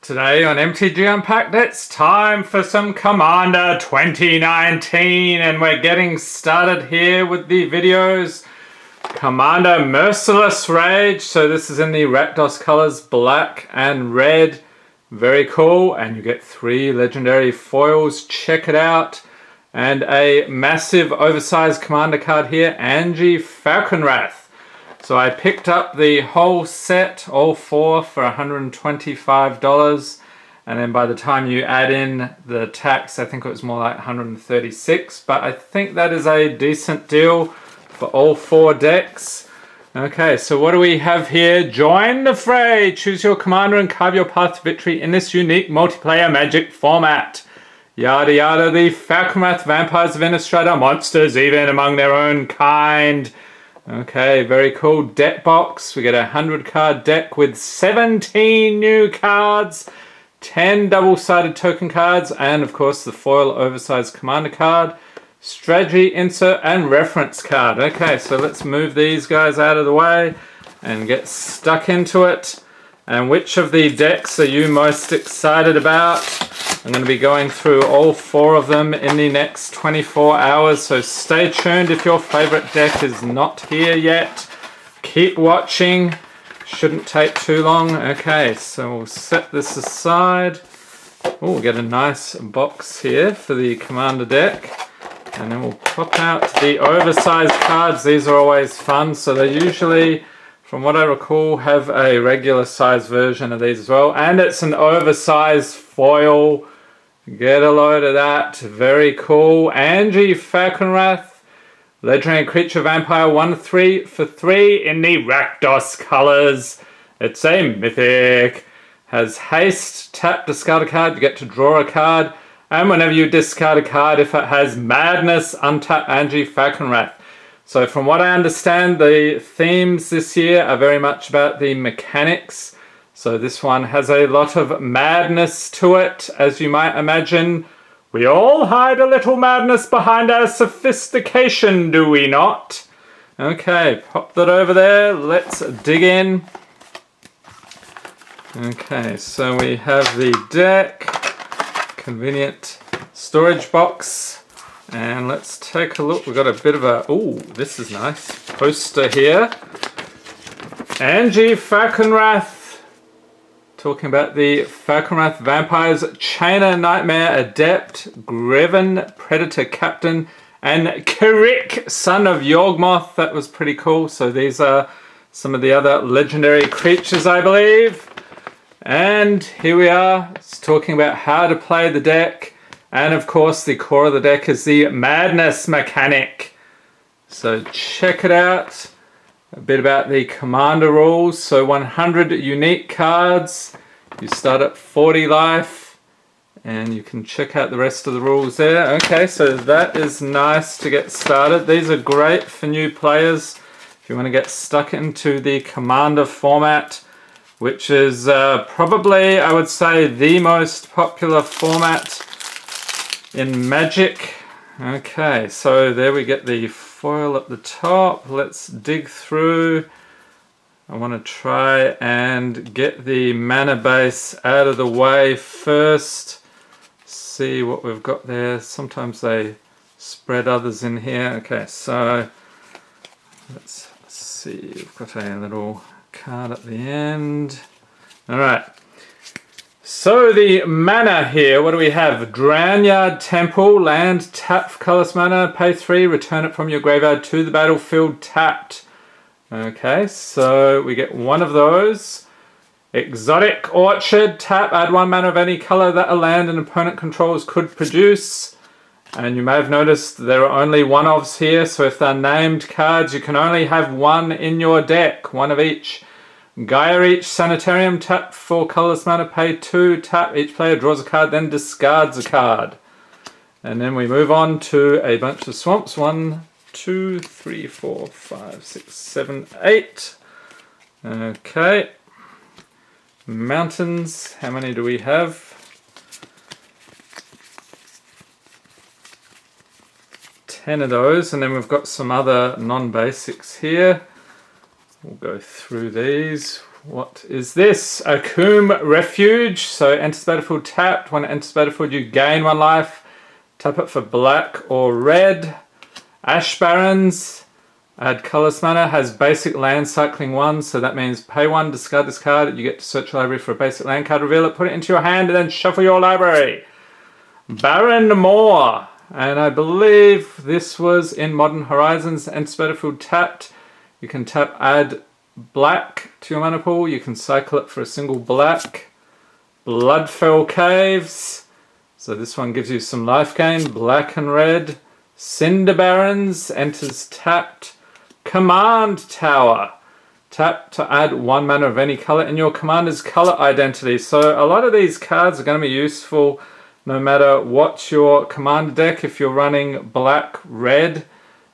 Today on MTG Unpacked, it's time for some Commander 2019, and we're getting started here with the videos. Commander Merciless Rage, so this is in the Rakdos colors, black and red. Very cool, and you get 3 legendary foils, check it out. And a massive oversized commander card here, Angie Falconwrath. So I picked up the whole set, all 4 for $125, and then by the time you add in the tax, I think it was more like $136, but I think that is a decent deal for all 4 decks. Okay, so what do we have here? Join the fray! Choose your commander and carve your path to victory in this unique multiplayer Magic format. Yada yada, the Falconwrath vampires of Innistrad are monsters even among their own kind. Okay, very cool. Deck box. We get a 100 card deck with 17 new cards, 10 double-sided token cards, and of course the foil oversized commander card, strategy insert, and reference card. Okay, so let's move these guys out of the way and get stuck into it. And which of the decks are you most excited about? I'm going to be going through all 4 of them in the next 24 hours, so stay tuned if your favorite deck is not here yet. Keep watching, shouldn't take too long. Okay, so we'll set this aside. Oh, we'll get a nice box here for the commander deck. And then we'll pop out the oversized cards. These are always fun, so they usually, from what I recall, have a regular size version of these as well. And it's an oversized foil. Get a load of that. Very cool. Angie Falconwrath, legendary creature vampire, 1/3 for 3 in the Rakdos colors. It's a mythic. Has haste, tap, discard a card, you get to draw a card. And whenever you discard a card, if it has madness, untap Angie Falconwrath. So from what I understand, the themes this year are very much about the mechanics. So this one has a lot of madness to it, as you might imagine. We all hide a little madness behind our sophistication, do we not? Okay, pop that over there. Let's dig in. Okay, so we have the deck, convenient storage box, and let's take a look. We've got a bit of a, ooh, this is nice, poster here. Angie Falconwrath. Talking about the Falconwrath Vampires, Chainer Nightmare Adept, Greven Predator Captain, and Kirik, Son of Yawgmoth. That was pretty cool. So these are some of the other legendary creatures, I believe. And here we are, it's talking about how to play the deck. And of course, the core of the deck is the Madness mechanic. So check it out. A bit about the commander rules. So 100 unique cards. You start at 40 life. And you can check out the rest of the rules there. Okay, so that is nice to get started. These are great for new players. If you want to get stuck into the commander format, which is probably, I would say, the most popular format in Magic. Okay, so there we get the foil at the top. Let's dig through. I want to try and get the mana base out of the way first. See what we've got there. Sometimes they spread others in here. Okay, so let's see. We've got a little card at the end. Alright. So the mana here, what do we have? Drownyard Temple, land, tap for colorless mana, pay 3, return it from your graveyard to the battlefield tapped. Okay, so we get one of those. Exotic Orchard, tap, add 1 mana of any color that a land an opponent controls could produce. And you may have noticed there are only one-ofs here, so if they're named cards, you can only have 1 in your deck, 1 of each. Gaia Reach Sanitarium, tap 4 colorless mana, pay 2, tap, each player draws a card, then discards a card. And then we move on to a bunch of swamps. 1, 2, 3, 4, 5, 6, 7, 8. Okay. Mountains, how many do we have? 10 of those, and then we've got some other non-basics here. We'll go through these. what is this? A Coombe Refuge. So enters battlefield tapped. When it enters battlefield, you gain 1 life. Tap it for black or red. Ash Barrens. Add colorless mana. Has basic land cycling 1. So that means pay 1, discard this card. You get to search your library for a basic land card. Reveal it, put it into your hand, and then shuffle your library. Baron Moore. And I believe this was in Modern Horizons. Enters battlefield tapped. You can tap add black to your mana pool. You can cycle it for a single black. Bloodfell Caves. So this one gives you some life gain. Black and red. Cinder Barrens. Enters tapped. Command Tower. Tap to add 1 mana of any color in your commander's color identity. So a lot of these cards are going to be useful no matter what your commander deck. If you're running black, red,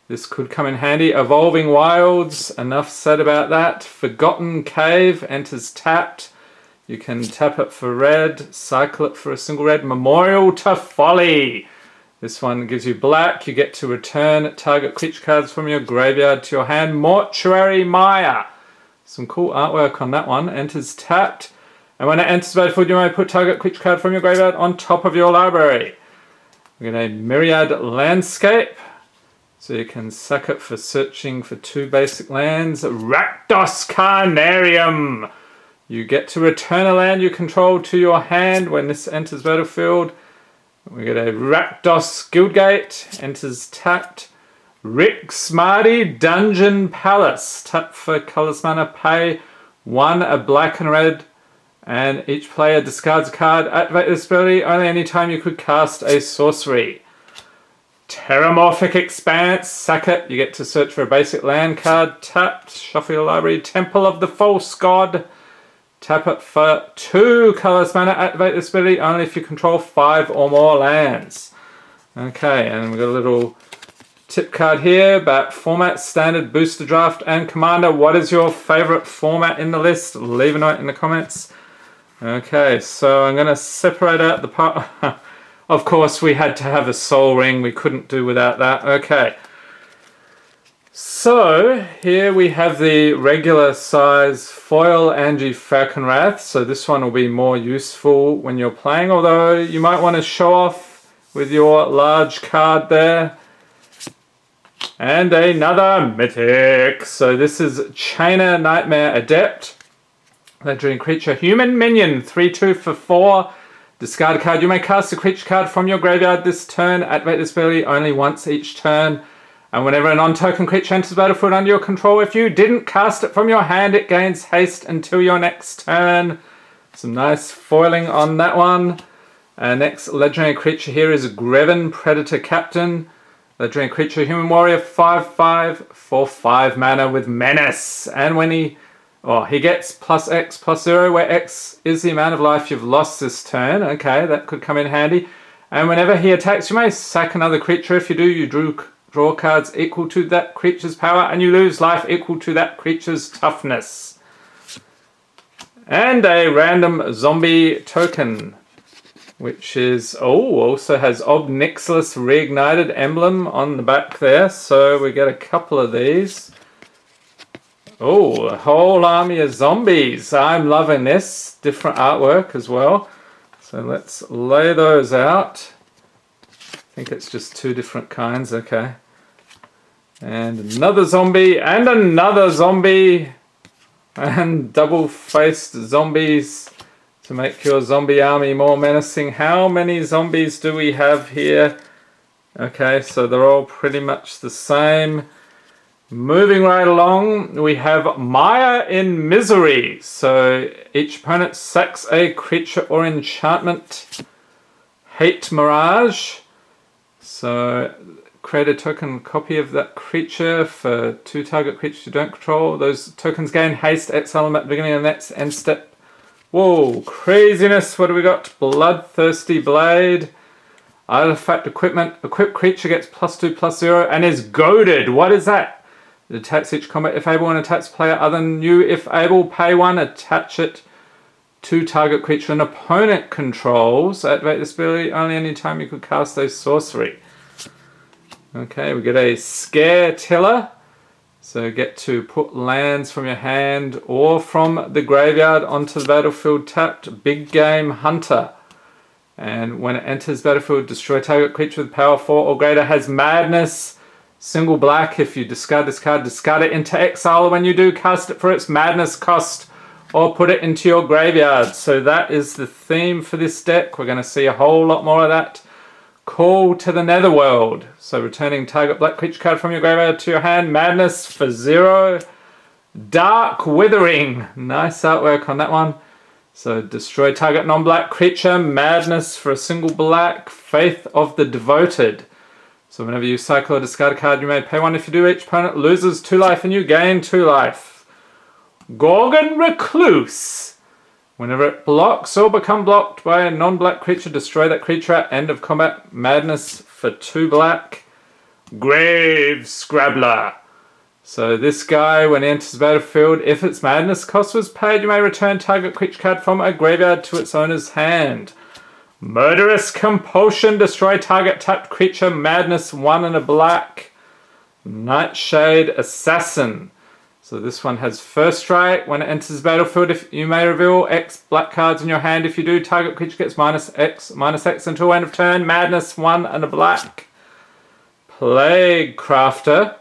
this could come in handy. Evolving Wilds, enough said about that. Forgotten Cave enters tapped. You can tap it for red, cycle it for a single red. Memorial to Folly. This one gives you black. You get to return target creature cards from your graveyard to your hand. Mortuary Mire. Some cool artwork on that one. Enters tapped. And when it enters battlefield, you may put target creature card from your graveyard on top of your library. We get a Myriad Landscape. So you can sack it for searching for 2 basic lands. Rakdos Carnarium. You get to return a land you control to your hand when this enters battlefield. We get a Rakdos Guildgate. Enters tapped. Rick Smarty Dungeon Palace. Tap for colorless mana. Pay 1, a black and red. And each player discards a card. Activate this ability only anytime you could cast a sorcery. Terramorphic Expanse. Sack it. You get to search for a basic land card. Tapped. Shuffle your library. Temple of the False God. Tap it for 2 colorless mana. Activate this ability only if you control 5 or more lands. Okay, and we've got a little tip card here about format, standard, booster draft, and commander. What is your favorite format in the list? Leave a note in the comments. Okay, so I'm going to separate out the part. Of course, we had to have a soul ring. We couldn't do without that. Okay. So, here we have the regular size foil Angie Falconwrath. So this one will be more useful when you're playing, although you might want to show off with your large card there. And another mythic. So this is Chainer Nightmare Adept. Legendary creature, human minion, 3/2 for 4. Discard a card. You may cast a creature card from your graveyard this turn. Activate this ability only once each turn. And whenever a non-token creature enters the battlefield under your control, if you didn't cast it from your hand, it gains haste until your next turn. Some nice foiling on that one. Next legendary creature here is Greven Predator Captain. Legendary creature, human warrior, 5/5 for 5 mana with menace. And when he gets +X/+0, where X is the amount of life you've lost this turn. Okay, that could come in handy. And whenever he attacks, you may sack another creature. If you do, you draw cards equal to that creature's power, and you lose life equal to that creature's toughness. And a random zombie token, which is, also has Ob Nixilis Reignited emblem on the back there. So we get a couple of these. A whole army of zombies. I'm loving this. Different artwork as well. So let's lay those out. I think it's just 2 different kinds. Okay. And another zombie. And another zombie. And double-faced zombies to make your zombie army more menacing. How many zombies do we have here? Okay, so they're all pretty much the same. Moving right along, we have Mire in Misery. So each opponent sacks a creature or enchantment. Hate Mirage. So create a token copy of that creature for 2 target creatures you don't control. Those tokens gain haste, exile them at the beginning of the next end step. Whoa, craziness. What do we got? Bloodthirsty Blade. Artifact equipment. Equipped creature gets +2/+0 and is goaded. What is that? It attacks each combat if able and attacks player other than you if able. Pay 1, attach it to target creature an opponent controls. Activate this ability only any time you could cast a sorcery. Okay, we get a Scare Tiller. So get to put lands from your hand or from the graveyard onto the battlefield tapped. Big Game Hunter. And when it enters battlefield, destroy target creature with power 4 or greater, has madness. Single black. If you discard this card, discard it into exile. When you do, cast it for its madness cost or put it into your graveyard. So that is the theme for this deck. We're going to see a whole lot more of that. Call to the Netherworld. So returning target black creature card from your graveyard to your hand. Madness for 0. Dark Withering. Nice artwork on that one. So destroy target non-black creature. Madness for a single black. Faith of the Devoted. So whenever you cycle or discard a card, you may pay 1. If you do, each opponent loses 2 life and you gain 2 life. Gorgon Recluse. Whenever it blocks or become blocked by a non-black creature, destroy that creature at end of combat. Madness for 2 black. Grave Scrabbler. So this guy, when he enters the battlefield, if its madness cost was paid, you may return target creature card from a graveyard to its owner's hand. Murderous Compulsion. Destroy target tapped creature. Madness 1 and a black. Nightshade Assassin. So this one has first strike. When it enters the battlefield, if you may reveal X black cards in your hand. If you do, target creature gets -X until end of turn. Madness 1 and a black. Plague Crafter.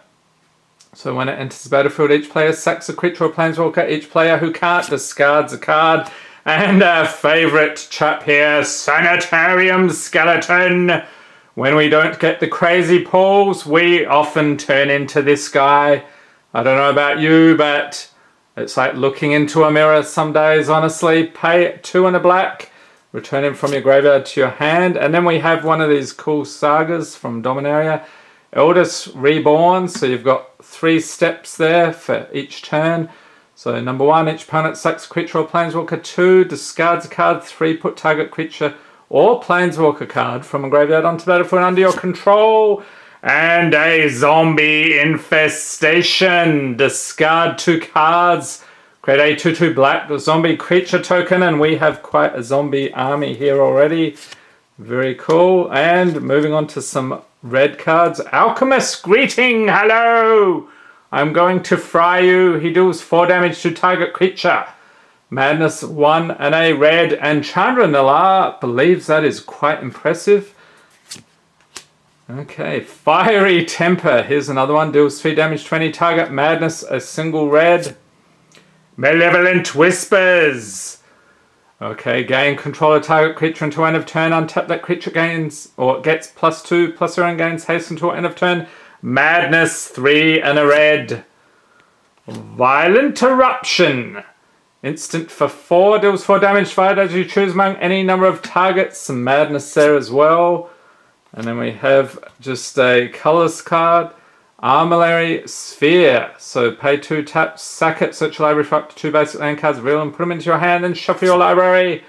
So when it enters the battlefield, each player sacks a creature or planeswalker. Each player who can't discards a card. And our favourite chap here, Sanitarium Skeleton. When we don't get the crazy pulls, we often turn into this guy. I don't know about you, but it's like looking into a mirror some days, honestly. Pay 2 and a black. Return him from your graveyard to your hand. And then we have one of these cool sagas from Dominaria. Eldest Reborn. So you've got 3 steps there for each turn. So number 1, each opponent sacks a creature or planeswalker. 2, discards a card. 3, put target creature or planeswalker card from a graveyard onto the battlefield under your control. And a Zombie Infestation. Discard 2 cards. Create a 2/2 black zombie creature token. And we have quite a zombie army here already. Very cool. And moving on to some red cards. Alchemist Greeting. Hello. I'm going to fry you. He deals 4 damage to target creature. Madness 1 and a red. And Chandra Nalar believes that is quite impressive. Okay, Fiery Temper. Here's another one. Deals 3 damage to any target. Madness, a single red. Malevolent Whispers. Okay, gain control of target creature until end of turn. Untap that creature gains or gets +2/+0 and gains haste until end of turn. Madness 3 and a red. Violent Eruption. Instant for 4. Deals 4 damage fired as you choose among any number of targets. Some madness there as well. And then we have just a colorless card. Armillary Sphere. So pay 2 taps, sack it, search your library for up to 2 basic land cards, reveal and put them into your hand, and shuffle your library.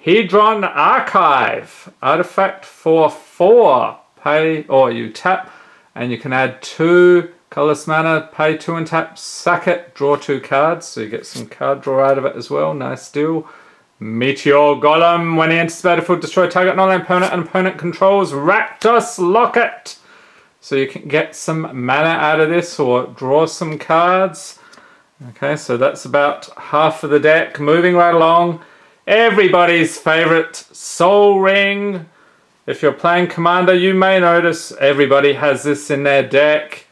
Hedron Archive. Artifact for 4. Pay, or you tap, and you can add 2 colorless mana, pay 2 and tap, sack it, draw 2 cards. So you get some card draw out of it as well. Nice deal. Meteor Golem. When he enters the battlefield, destroy target non-land opponent and opponent controls Rakdos Locket. So you can get some mana out of this or draw some cards. Okay, so that's about half of the deck. Moving right along. Everybody's favorite Soul Ring. If you're playing Commander, you may notice everybody has this in their deck.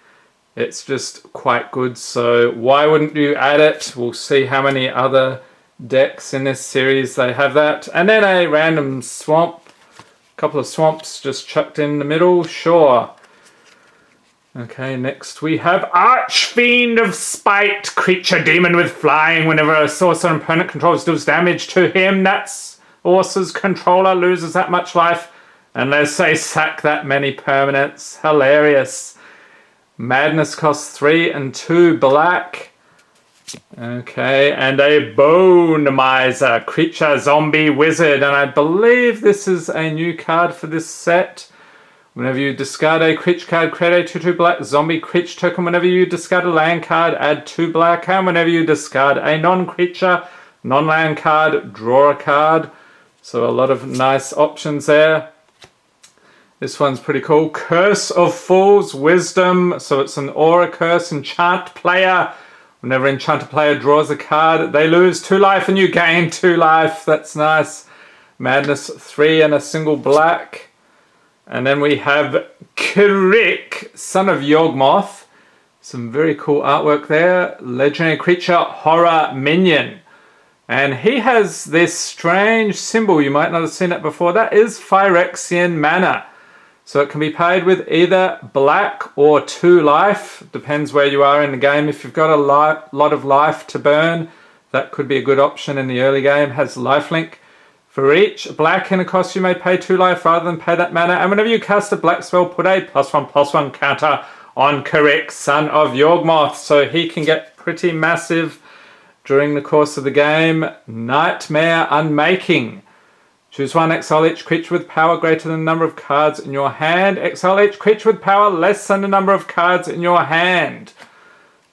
It's just quite good, so why wouldn't you add it? We'll see how many other decks in this series they have that. And then a random swamp. A couple of swamps just chucked in the middle. Sure. Okay, next we have Archfiend of Spite. Creature demon with flying. Whenever a sorcerer opponent controls deals damage to him, that sorcerer's controller loses that much life unless they sack that many permanents. Hilarious. Madness costs 3 and 2 black. Okay, and a Bone Miser. Creature zombie wizard. And I believe this is a new card for this set. Whenever you discard a creature card, create a 2/2 black zombie creature token. Whenever you discard a land card, add 2 black. And whenever you discard a non-creature, non-land card, draw a card. So a lot of nice options there. This one's pretty cool. Curse of Fool's Wisdom. So it's an aura curse. Enchant player. Whenever enchanted player draws a card, they lose 2 life and you gain 2 life. That's nice. Madness 3 and a single black. And then we have Grix, Son of Yawgmoth. Some very cool artwork there. Legendary creature, horror minion. And he has this strange symbol. You might not have seen it before. That is Phyrexian mana. So it can be paid with either black or 2 life. Depends where you are in the game. If you've got a lot of life to burn, that could be a good option in the early game. Has lifelink. For each black in a cost, you may pay 2 life rather than pay that mana. And whenever you cast a black spell, put a +1/+1 counter on Grix, Son of Yawgmoth. So he can get pretty massive during the course of the game. Nightmare Unmaking. Choose 1, exile each creature with power greater than the number of cards in your hand. Exile each creature with power less than the number of cards in your hand.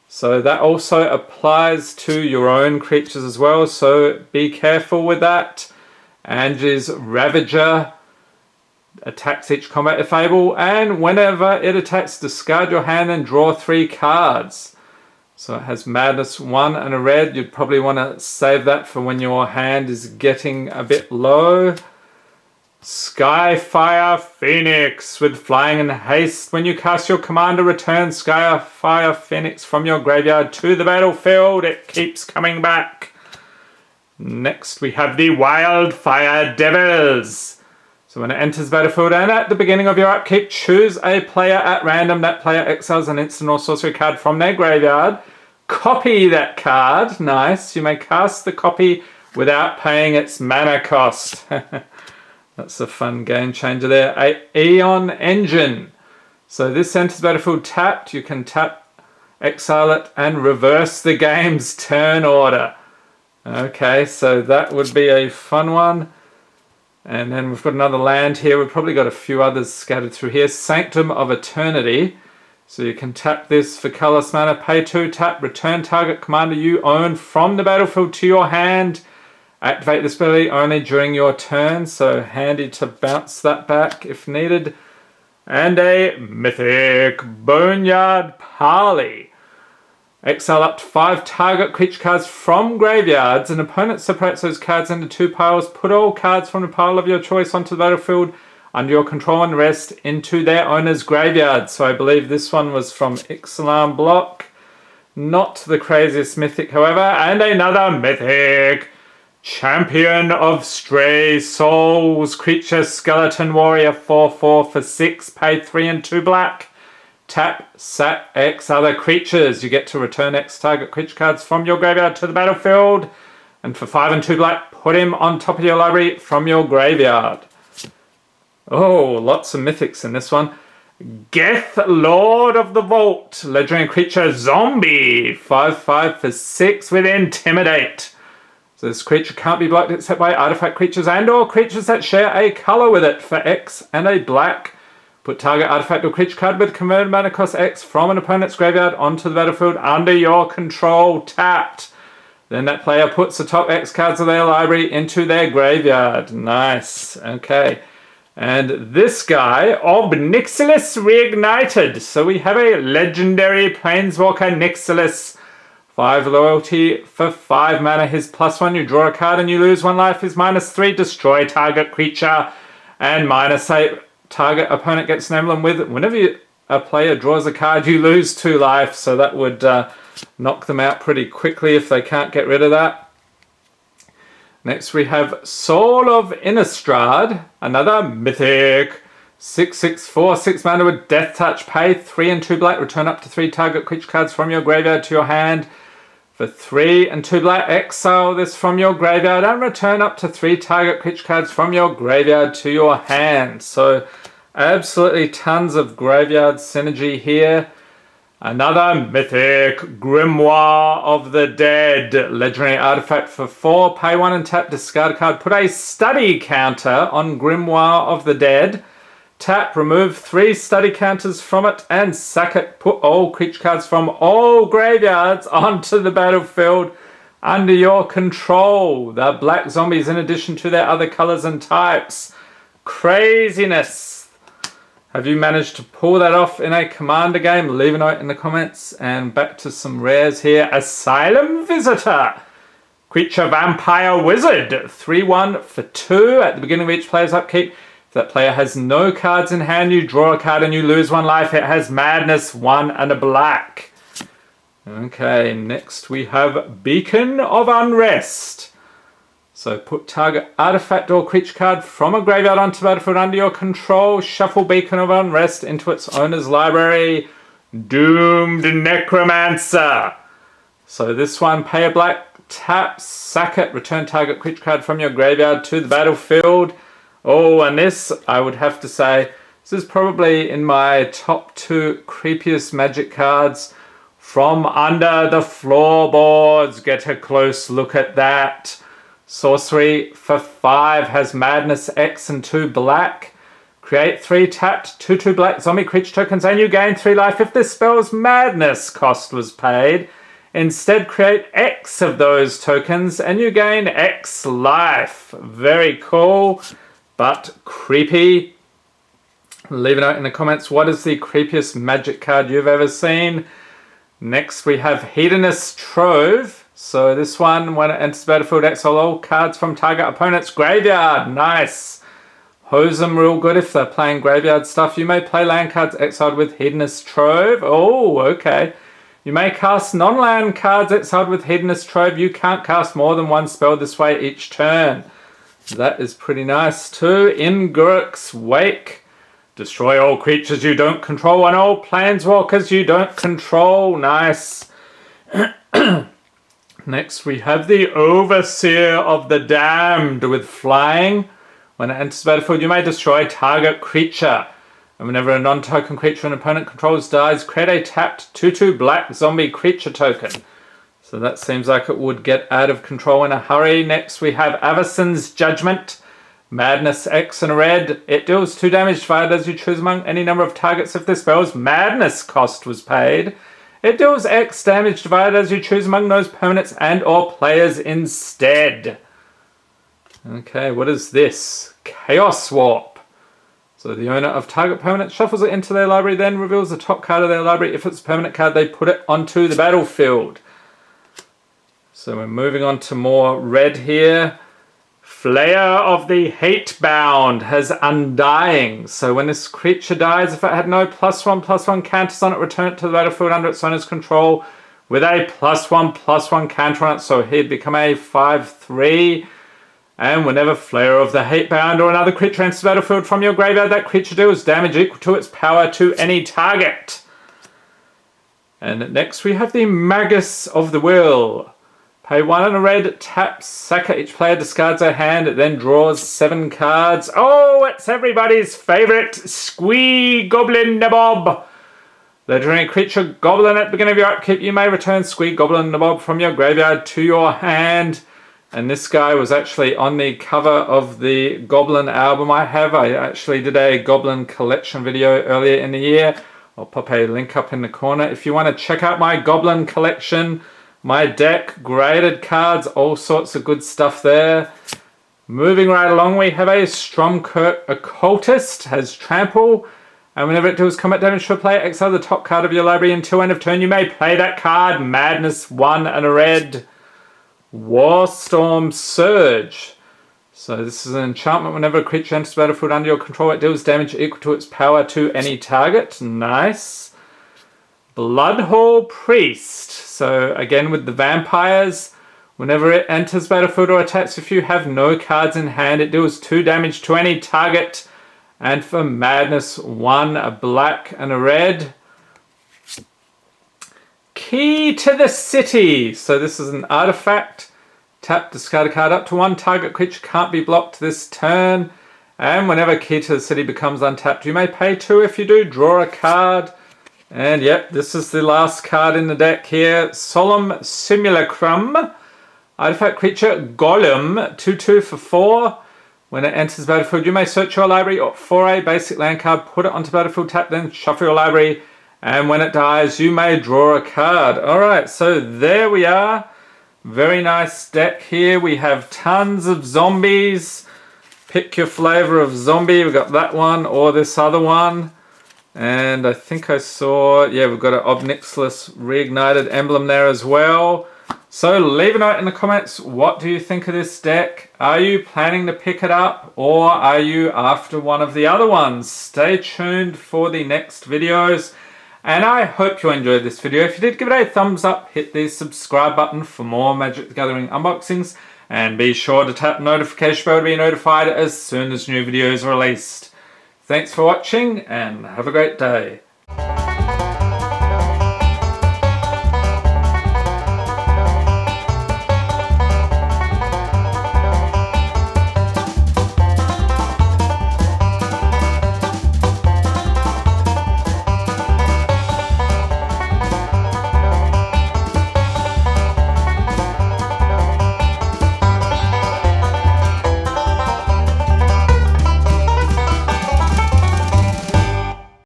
So that also applies to your own creatures as well. So be careful with that. Angie's Ravager attacks each combat if able. And whenever it attacks, discard your hand and draw 3 cards. So it has Madness 1 and a red. You'd probably want to save that for when your hand is getting a bit low. Skyfire Phoenix with flying and haste. When you cast your commander, return Skyfire Phoenix from your graveyard to the battlefield. It keeps coming back. Next we have the Wildfire Devers. So when it enters the battlefield and at the beginning of your upkeep, choose a player at random. That player exiles an instant or sorcery card from their graveyard. Copy that card. Nice. You may cast the copy without paying its mana cost. That's a fun game changer there. Eon Engine. So this enters the battlefield tapped. You can tap, exile it, and reverse the game's turn order. Okay, so that would be a fun one. And then we've got another land here. We've probably got a few others scattered through here. Sanctum of Eternity. So you can tap this for colorless mana. Pay 2, tap, return target commander you own from the battlefield to your hand. Activate this ability only during your turn. So handy to bounce that back if needed. And a mythic Boneyard Parley. Exile up to 5 target creature cards from graveyards. An opponent separates those cards into 2 piles. Put all cards from the pile of your choice onto the battlefield under your control and rest into their owner's graveyard. So I believe this one was from Ixalan block. Not the craziest mythic, however. And another mythic. Champion of Stray Souls. Creature Skeleton Warrior 4/4 for 6. Pay 3 and 2 black. Tap, sat, X other creatures. You get to return X target creature cards from your graveyard to the battlefield. And for 5 and 2 black, put him on top of your library from your graveyard. Oh, lots of mythics in this one. Geth, Lord of the Vault. Legendary creature, zombie. 5/5 for 6 with Intimidate. So this creature can't be blocked except by artifact creatures and or creatures that share a color with it for X and a black. Put target artifact or creature card with converted mana cost X from an opponent's graveyard onto the battlefield under your control, tapped. Then that player puts the top X cards of their library into their graveyard. Nice. Okay. And this guy, Nicolas Reignited. So we have a legendary Planeswalker Nicolas. 5 loyalty for 5 mana. His +1, you draw a card and you lose 1 life. His -3, destroy target creature. And -8, target opponent gets an emblem with it. Whenever a player draws a card, you lose 2 life. So that would knock them out pretty quickly if they can't get rid of that. Next we have Soul of Innistrad, another mythic. 6/6 for 6 mana with Death Touch. Pay 3 and 2 black. Return up to 3 target creature cards from your graveyard to your hand. For 3 and 2 black, exile this from your graveyard and return up to 3 target creature cards from your graveyard to your hand. So absolutely tons of graveyard synergy here. Another mythic, Grimoire of the Dead. Legendary artifact for 4. Pay 1 and tap, discard a card. Put a study counter on Grimoire of the Dead. Tap, remove 3 study counters from it and sack it. Put all creature cards from all graveyards onto the battlefield under your control. They're black zombies in addition to their other colors and types. Craziness. Have you managed to pull that off in a Commander game? Leave a note in the comments. And back to some rares here. Asylum Visitor. Creature Vampire Wizard. 3/1 for 2 at the beginning of each player's upkeep. If that player has no cards in hand, you draw a card and you lose 1 life. It has Madness, 1 and a black. Okay, next we have Beacon of Unrest. So put target artifact or creature card from a graveyard onto the battlefield under your control. Shuffle Beacon of Unrest into its owner's library. Doomed Necromancer. So this one, pay a black, tap, sack it, return target creature card from your graveyard to the battlefield. Oh, and this, I would have to say, this is probably in my top 2 creepiest Magic cards from under the floorboards. Get a close look at that. Sorcery for 5 has Madness X and 2 black. Create 3 tapped 2/2 black zombie creature tokens and you gain 3 life if this spell's Madness cost was paid. Instead, create X of those tokens and you gain X life. Very cool, but creepy. Leave a note in the comments. What is the creepiest Magic card you've ever seen? Next, we have Hedonist Trove. So this one, when it enters the battlefield, exile all cards from target opponent's graveyard. Nice. Hose them real good if they're playing graveyard stuff. You may play land cards exiled with Hedonist Trove. Oh, okay. You may cast non-land cards exiled with Hedonist Trove. You can't cast more than 1 spell this way each turn. That is pretty nice too. In Grix Wake. Destroy all creatures you don't control and all planeswalkers you don't control. Nice. Next we have the Overseer of the Damned with flying. When it enters the battlefield, you may destroy target creature. And whenever a non-token creature an opponent controls dies, create a tapped 2/2 black zombie creature token. So that seems like it would get out of control in a hurry. Next we have Addisons Judgment. Madness X and a red. It deals 2 damage divided as you choose among any number of targets if the spell's Madness cost was paid. It deals X damage divided as you choose among those permanents and or players instead. Okay, what is this? Chaos Warp. So the owner of target permanent shuffles it into their library, then reveals the top card of their library. If it's a permanent card, they put it onto the battlefield. So we're moving on to more red here. Flayer of the Hatebound has Undying. So when this creature dies, if it had no +1/+1 counters on it, return it to the battlefield under its owner's control with a +1/+1 counter on it. So he'd become a 5/3. And whenever Flayer of the Hatebound or another creature enters the battlefield from your graveyard, that creature deals damage equal to its power to any target. And next we have the Magus of the Will. Pay 1 and a red, tap, sack it. Each player discards their hand, it then draws 7 cards. Oh, it's everybody's favourite, Squee Goblin Nabob. Legendary creature Goblin at the beginning of your upkeep. You may return Squee Goblin Nabob from your graveyard to your hand. And this guy was actually on the cover of the Goblin album I have. I actually did a Goblin collection video earlier in the year. I'll pop a link up in the corner. If you want to check out my Goblin collection, my deck, graded cards, all sorts of good stuff there. Moving right along, we have a Stromkirk Cultist, has Trample, and whenever it deals combat damage to a player, exile the top card of your library until end of turn. You may play that card. Madness 1 and a red. Warstorm Surge. So this is an enchantment. Whenever a creature enters the battlefield under your control, it deals damage equal to its power to any target. Nice. Bloodhall Priest. So again with the vampires, whenever it enters battlefield or attacks, if you have no cards in hand, it deals 2 damage to any target. And for Madness 1, a black and a red. Key to the City. So this is an artifact. Tap, discard a card. Up to 1 target creature can't be blocked this turn. And whenever Key to the City becomes untapped, you may pay 2. If you do, draw a card. And yep, this is the last card in the deck here. Solemn Simulacrum. Artifact creature Golem. 2/2 for 4. When it enters the battlefield, you may search your library for a basic land card, put it onto battlefield, tap, then shuffle your library. And when it dies, you may draw a card. Alright, so there we are. Very nice deck here. We have tons of zombies. Pick your flavor of zombie. We've got that one or this other one. And I think I saw, yeah, we've got an Obnixilis Reignited emblem there as well. So leave a note in the comments, what do you think of this deck? Are you planning to pick it up, or are you after one of the other ones? Stay tuned for the next videos, and I hope you enjoyed this video. If you did, give it a thumbs up, hit the subscribe button for more Magic the Gathering unboxings, and be sure to tap the notification bell to be notified as soon as new videos are released. Thanks for watching, and have a great day.